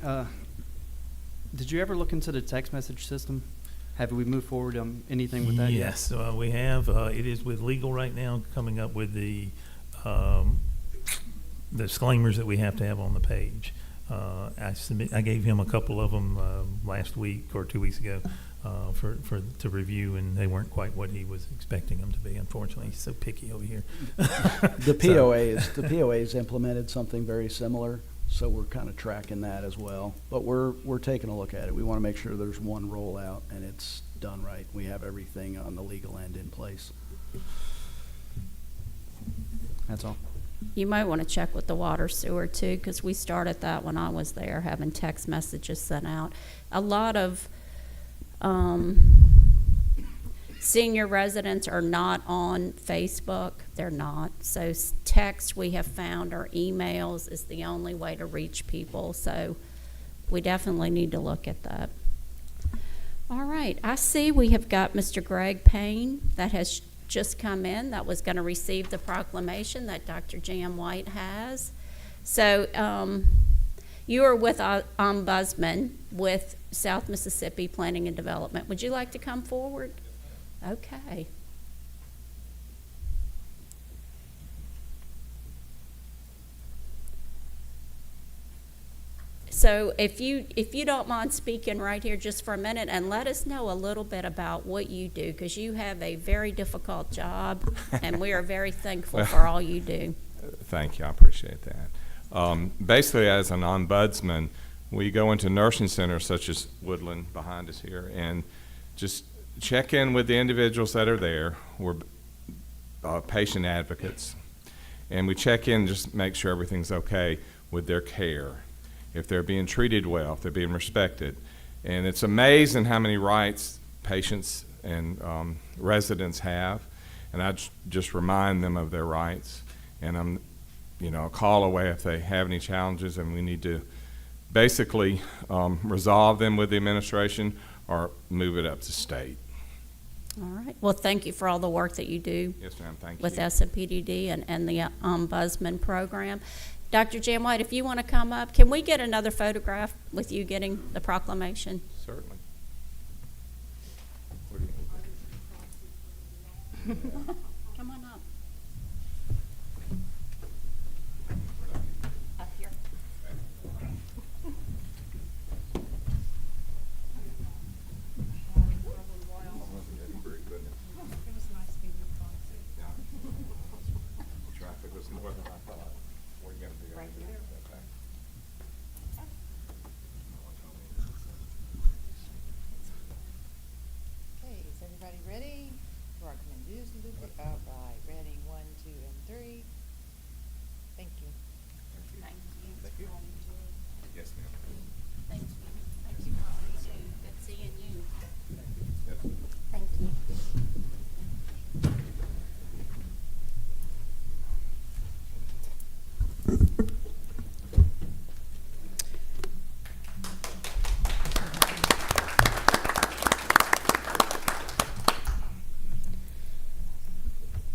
ever look into the text message system? Have we moved forward on anything with that yet? Yes, we have. It is with legal right now, coming up with the disclaimers that we have to have on the page. I gave him a couple of them last week or 2 weeks ago to review, and they weren't quite what he was expecting them to be. Unfortunately, he's so picky over here. The POA's implemented something very similar, so we're kind of tracking that as well. But we're taking a look at it. We want to make sure there's one rollout and it's done right. We have everything on the legal end in place. That's all. You might want to check with the water sewer too, because we started that when I was there, having text messages sent out. A lot of senior residents are not on Facebook. They're not. So text, we have found, or emails is the only way to reach people. So we definitely need to look at that. All right. I see we have got Mr. Greg Payne that has just come in, that was going to receive the proclamation that Dr. Jan White has. So you are with Ombudsman with South Mississippi Planning and Development. Would you like to come forward? Okay. So if you don't mind speaking right here just for a minute and let us know a little bit about what you do, because you have a very difficult job, and we are very thankful for all you do. Thank you. I appreciate that. Basically, as an ombudsman, we go into nursing centers such as Woodland behind us here and just check in with the individuals that are there. We're patient advocates, and we check in just to make sure everything's okay with their care, if they're being treated well, if they're being respected. And it's amazing how many rights patients and residents have, and I just remind them of their rights. And I'm, a call away if they have any challenges, and we need to basically resolve them with the administration or move it up to state. All right. Well, thank you for all the work that you do. Yes, ma'am. Thank you. With SMPDD and the Ombudsman program. Dr. Jan White, if you want to come up, can we get another photograph with you getting the proclamation? Certainly. Come on up. Up here. Traffic was more than I thought. We're going to be Right able to do here. that. Okay. Okay, is everybody ready? Rock and do all right, ready, 1, 2, and 3. Thank you. Thank you. Thank you. Yes, ma'am. Thank you. Thank you, Holly, too. Good seeing you. Yes. Thank you.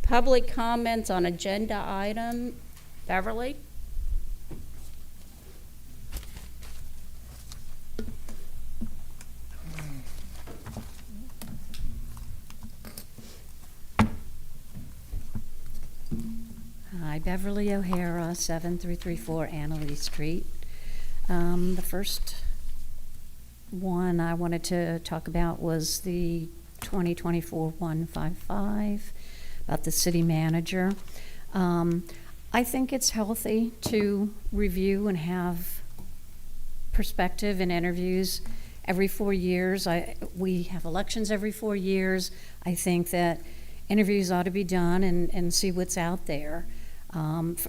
Public comments on agenda item. Beverly? Hi, Beverly O'Hara, 7334 Annalise Street. The first one I wanted to talk about was the 2024-155 about the city manager. I think it's healthy to review and have perspective in interviews every 4 years. We have elections every 4 years. I think that interviews ought to be done and see what's out there.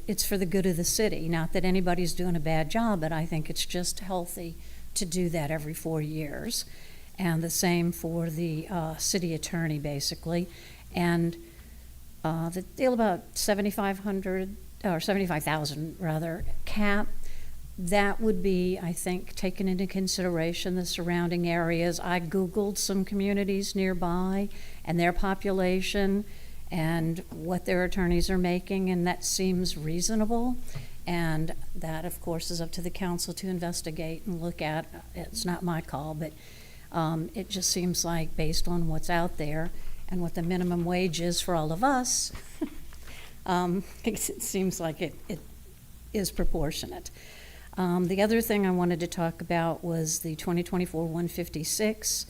It's for the good of the city. Not that anybody's doing a bad job, but I think it's just healthy to do that every 4 years. And the same for the city attorney, basically. And the deal about 7,500 or 75,000 rather cap, that would be, I think, taken into consideration the surrounding areas. I Googled some communities nearby and their population and what their attorneys are making, and that seems reasonable. And that, of course, is up to the council to investigate and look at. It's not my call, but It just seems like, based on what's out there and what the minimum wage is for all of us, it seems like it is proportionate. The other thing I wanted to talk about was the 2024-156,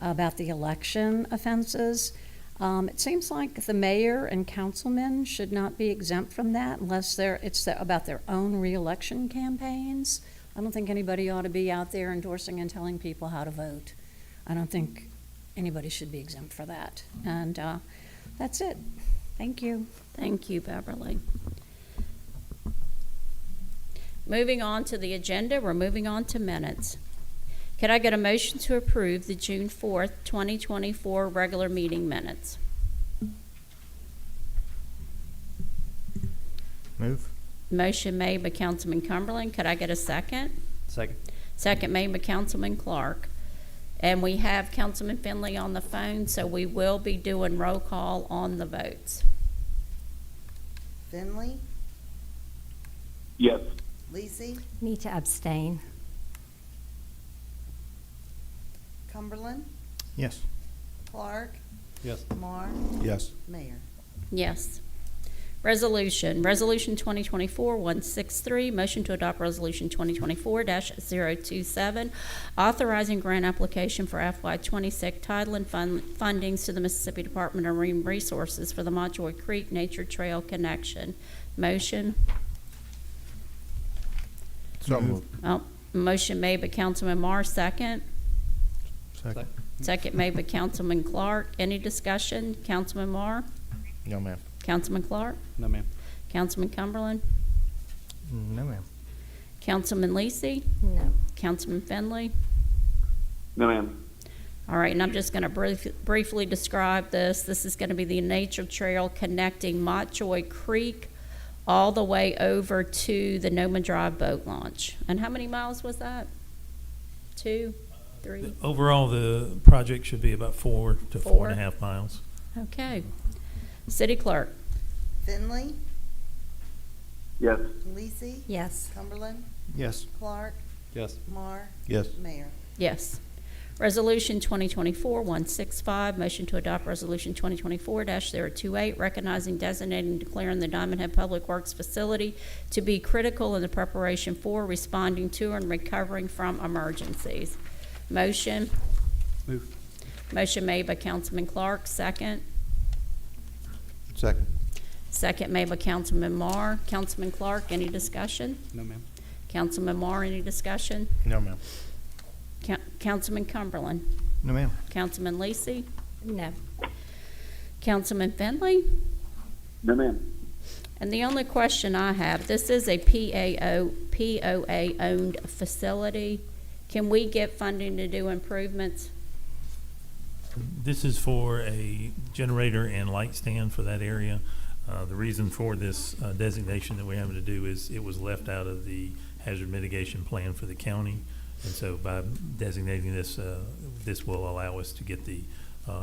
about the election offenses. It seems like the mayor and councilmen should not be exempt from that unless it's about their own reelection campaigns. I don't think anybody ought to be out there endorsing and telling people how to vote. I don't think anybody should be exempt for that. And that's it. Thank you. Thank you, Beverly. Moving on to the agenda, we're moving on to minutes. Could I get a motion to approve the June 4th, 2024 regular meeting minutes? Move. Motion made by Councilman Cumberland. Could I get a second? Second. Second made by Councilman Clark. And we have Councilman Finley on the phone, so we will be doing roll call on the votes. Finley, Yes. Lisi, Need to abstain. Cumberland, Yes. Clark, Yes. Marr, Yes. Mayor. Yes. Resolution 2024-163, motion to adopt Resolution 2024-027, authorizing grant application for FY26 title and fundings to the Mississippi Department of Marine Resources for the Montjoy Creek Nature Trail Connection. Motion. So moved. Oh, motion made by Councilman Marr, second. Second. Second made by Councilman Clark. Any discussion? Councilman Marr? No, ma'am. Councilman Clark? No, ma'am. Councilman Cumberland? No, ma'am. Councilman Lisi? No. Councilman Finley? No, ma'am. All right, and I'm just going to briefly describe this. This is going to be the nature trail connecting Montjoy Creek all the way over to the Noma Drive boat launch. And how many miles was that? 2, 3? Overall, the project should be about 4 to 4.5 miles. Okay. City Clerk? Finley, Yes. Lisi, Yes. Cumberland, Yes. Clark, Yes. Marr, Yes. Mayor. Yes. Resolution 2024-165, motion to adopt Resolution 2024-028, recognizing, designating, declaring the Diamond Head Public Works Facility to be critical in the preparation for, responding to, and recovering from emergencies. Motion. Move. Motion made by Councilman Clark, second. Second. Second made by Councilman Marr. Councilman Clark, any discussion? No, ma'am. Councilman Marr, any discussion? No, ma'am. Councilman Cumberland? No, ma'am. Councilman Lisi? No. Councilman Finley? No, ma'am. And the only question I have, this is a POA-owned facility. Can we get funding to do improvements? This is for a generator and light stand for that area. The reason for this designation that we're having to do is it was left out of the hazard mitigation plan for the county. And so by designating this, this will allow us to get the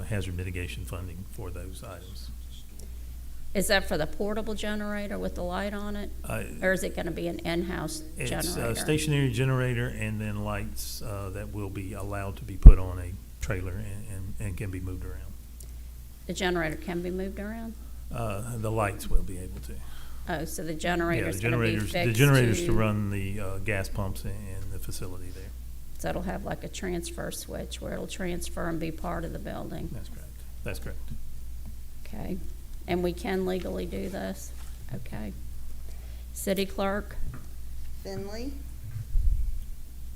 hazard mitigation funding for those items. Is that for the portable generator with the light on it? Or is it going to be an in-house It's generator? a stationary generator and then lights that will be allowed to be put on a trailer and can be moved around. The generator can be moved around? The lights will be able to. Oh, so the Yeah, generator's going to be fixed the generators to run the gas pumps in the facility there. So it'll have like a transfer switch where it'll transfer and be part of the building. That's correct. That's correct. Okay. And we can legally do this? Okay. City Clerk? Finley,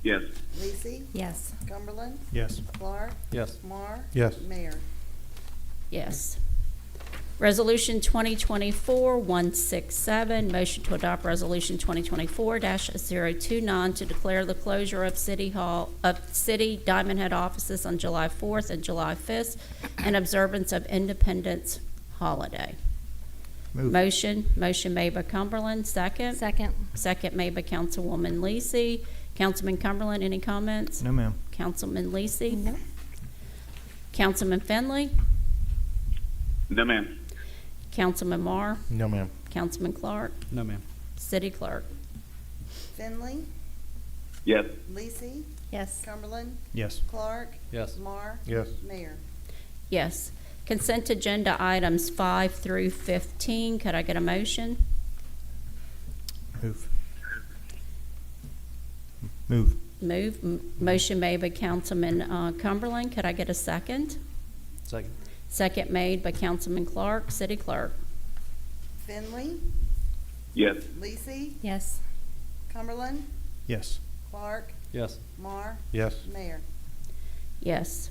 Yes. Lisi, Yes. Cumberland, Yes. Clark, Yes. Marr, Yes. Mayor. Yes. Resolution 2024-167, motion to adopt Resolution 2024-029 to declare the closure of City Diamond Head offices on July 4th and July 5th in observance of Independence Holiday. Move. Motion made by Cumberland, second. Second. Second made by Councilwoman Lisi. Councilman Cumberland, any comments? No, ma'am. Councilman Lisi? No. Councilman Finley? No, ma'am. Councilman Marr? No, ma'am. Councilman Clark? No, ma'am. City Clerk? Finley, Yes. Lisi, Yes. Cumberland, Yes. Clark, Yes. Mar, Yes. Mayor. Yes. Consent agenda items 5 through 15. Could I get a motion? Move. Move. Motion made by Councilman Cumberland. Could I get a second? Second. Second made by Councilman Clark. City Clerk. Finley, Yes. Lisi, Yes. Cumberland, Yes. Clark, Yes. Mar, Yes. Mayor. Yes.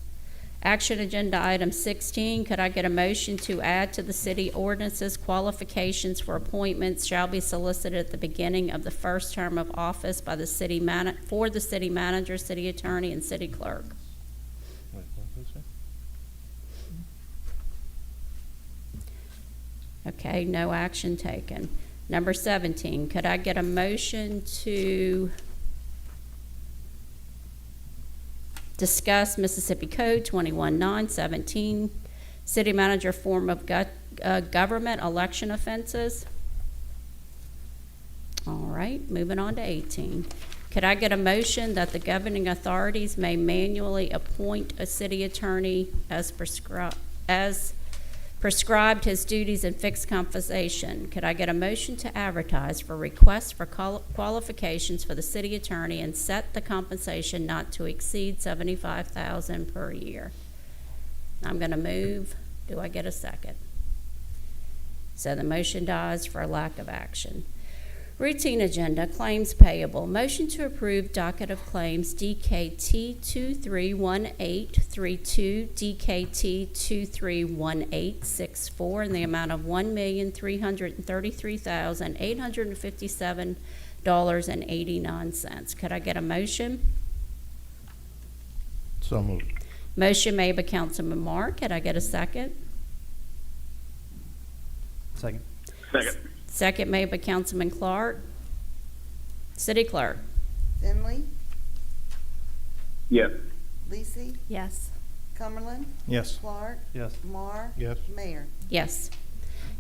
Action agenda item 16, could I get a motion to add to the city ordinances qualifications for appointments shall be solicited at the beginning of the first term of office by the city for the city manager, city attorney, and city clerk? Okay, no action taken. Number 17, could I get a motion to discuss Mississippi Code 21-917, city manager form of government election offenses? All right, moving on to 18. Could I get a motion that the governing authorities may manually appoint a city attorney as prescribed his duties and fixed compensation? Could I get a motion to advertise for requests for qualifications for the city attorney and set the compensation not to exceed $75,000 per year? I'm going to move. Do I get a second? So the motion dies for a lack of action. Routine agenda, claims payable. Motion to approve docket of claims DKT 231832, DKT 231864 in the amount of $1,333,857.89. Could I get a motion? So moved. Motion made by Councilman Mark. Could I get a second? Second. Second. Second made by Councilman Clark. City Clerk. Finley, Yes. Lisi, Yes. Cumberland, Yes. Clark, Yes. Mar, Yes. Mayor. Yes.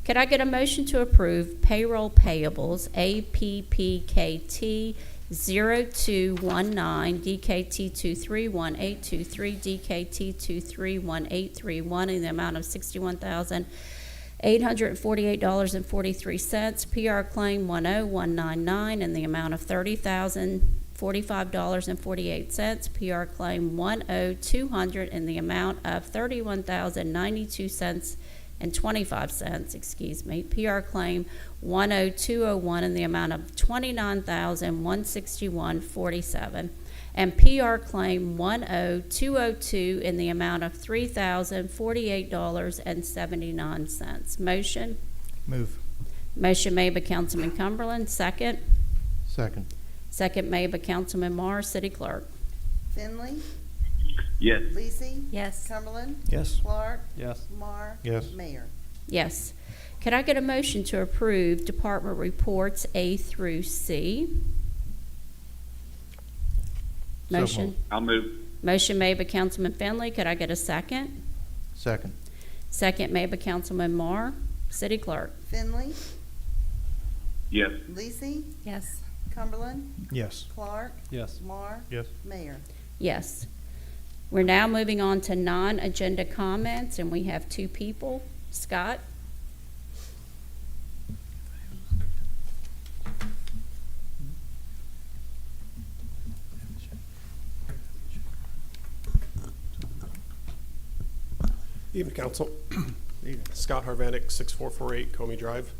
Could I get a motion to approve payroll payables APPKT 0219, DKT 231823, DKT 231831 in the amount of $61,848.43, PR claim 10199 in the amount of $30,045.48, PR claim 10200 in the amount of $31,092.25, PR claim 10201 in the amount of $29,161.47, and PR claim 10202 in the amount of $3,048.79. Motion? Move. Motion made by Councilman Cumberland. Second? Second. Second made by Councilman Marr. City Clerk. Finley, Yes. Lisi, Yes. Cumberland, Yes. Clark, Yes. Mar, Yes. Mayor. Yes. Could I get a motion to approve department reports A through C? So Motion? moved. I'll move. Motion made by Councilman Finley. Could I get a second? Second. Second made by Councilman Marr. City Clerk. Finley, Yes. Lisi, Yes. Cumberland, Yes. Clark, Yes. Mar, Yes. Mayor. Yes. We're now moving on to non-agenda comments, and we have two people. Scott? Evening, Council. Scott Harvanek, 6448 Comey Drive.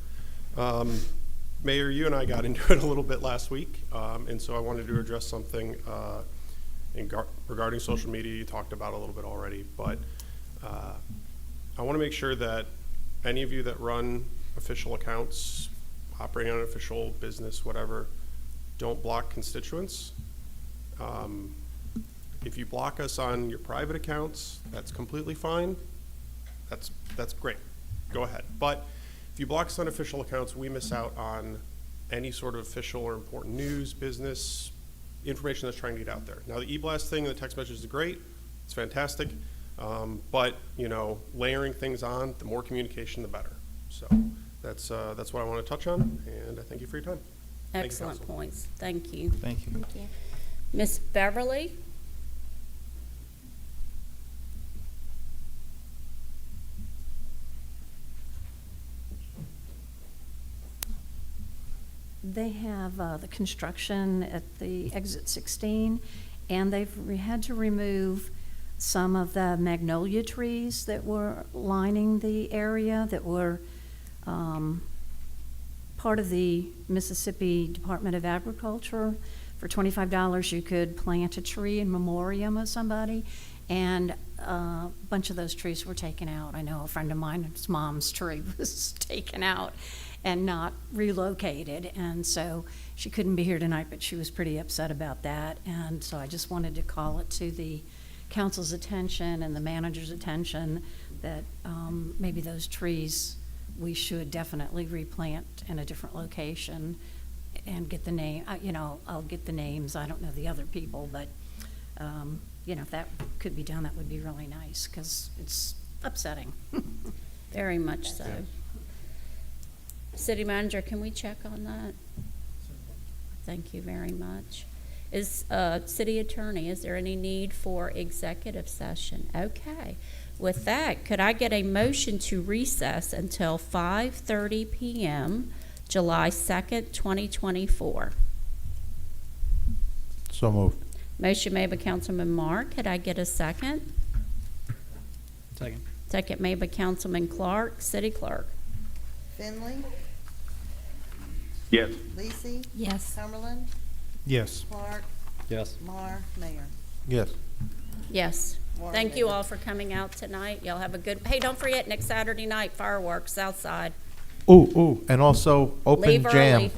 Mayor, you and I got into it a little bit last week, and so I wanted to address something regarding social media. You talked about a little bit already, but I want to make sure that any of you that run official accounts, operating on an official business, whatever, don't block constituents. If you block us on your private accounts, that's completely fine. That's great. Go ahead. But if you block us on official accounts, we miss out on any sort of official or important news, business, information that's trying to get out there. Now, the e-blast thing and the text messages is great. It's fantastic. But, you know, layering things on, the more communication, the better. So that's what I want to touch on, and I thank you for your time. Thank you, Excellent Council. points. Thank you. Thank you. Thank you. Miss Beverly? They have the construction at the exit 16, and they've had to remove some of the magnolia trees that were lining the area that were part of the Mississippi Department of Agriculture. For $25, you could plant a tree in memoriam of somebody, and a bunch of those trees were taken out. I know a friend of mine's mom's tree was taken out and not relocated, and so she couldn't be here tonight, but she was pretty upset about that. And so I just wanted to call it to the council's attention and the manager's attention that maybe those trees we should definitely replant in a different location and get the name, I'll get the names. I don't know the other people, but if that could be done, that would be really nice, because it's upsetting. Very much so. City Manager, can we check on that? Thank you very much. City Attorney, is there any need for executive session? Okay. With that, could I get a motion to recess until 5:30 p.m., July 2nd, 2024? So moved. Motion made by Councilman Marr. Could I get a second? Second. Second made by Councilman Clark. City Clerk. Finley, Yes. Lisi, Yes. Cumberland, Yes. Clark, Yes. Mar, Mayor. Yes. Yes. Warren Thank you Mayor. all for coming out tonight. Y'all have a good, hey, don't forget, next Saturday night, fireworks outside. Ooh, and also open Leave jam. early.